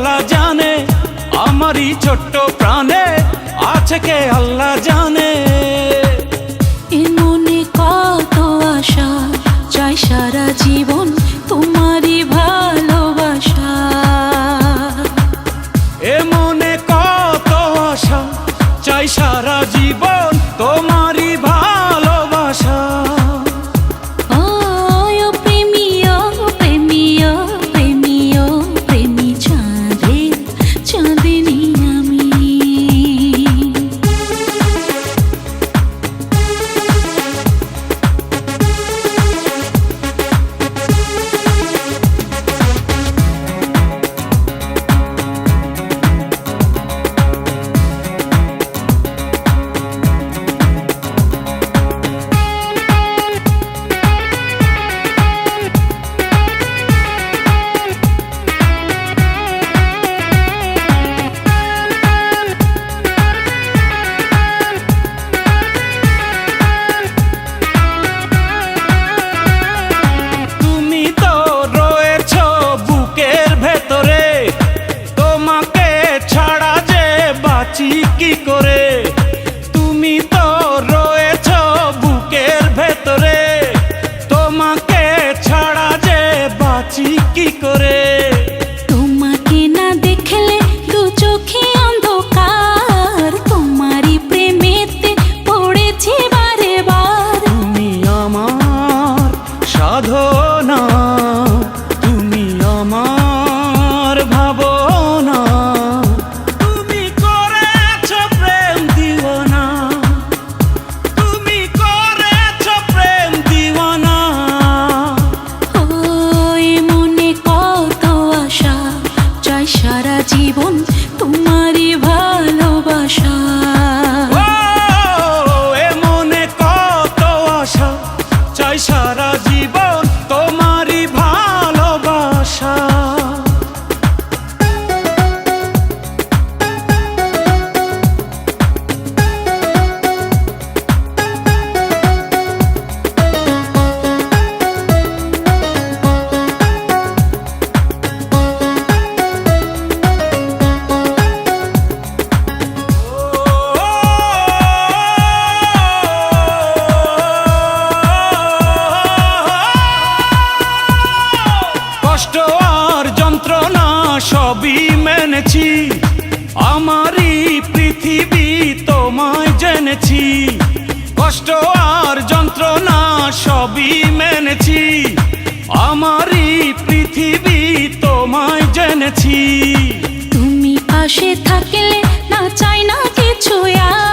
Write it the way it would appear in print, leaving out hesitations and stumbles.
আল্লাহ জানে, আমারই ছোট্ট প্রাণে আছে কে আল্লাহ জানে। এ মনে কত আশা, চাই সারা জীবন তোমারই ভালোবাসা। এ মনে কত আশা, চাই সারা জীবন তোমারই ভালোবাসা। কি করে তুমি তো রয়েছ বুকের ভেতরে, তোমাকে ছাড়া যে বাঁচি কি করে। তোমাকে না দেখলে দু চোখে অন্ধকার, তোমারই প্রেমেতে পড়েছি বারে বার। তুমি আমার সাধনা, তুমি আমার ভাবনা, সারা জীবন তোমারই ভালোবাসা। এ মনে কত আশা, চাই সারা জীবন তোমারই ভালোবাসা। কষ্ট আর যন্ত্রণা সবই মেনেছি, আমারই পৃথিবী তোমায় জেনেছি। কষ্ট আর যন্ত্রণা সবই মেনেছি, আমারই পৃথিবী তোমায় জেনেছি। তুমি পাশে থাকলে না চাই না কিছু আর।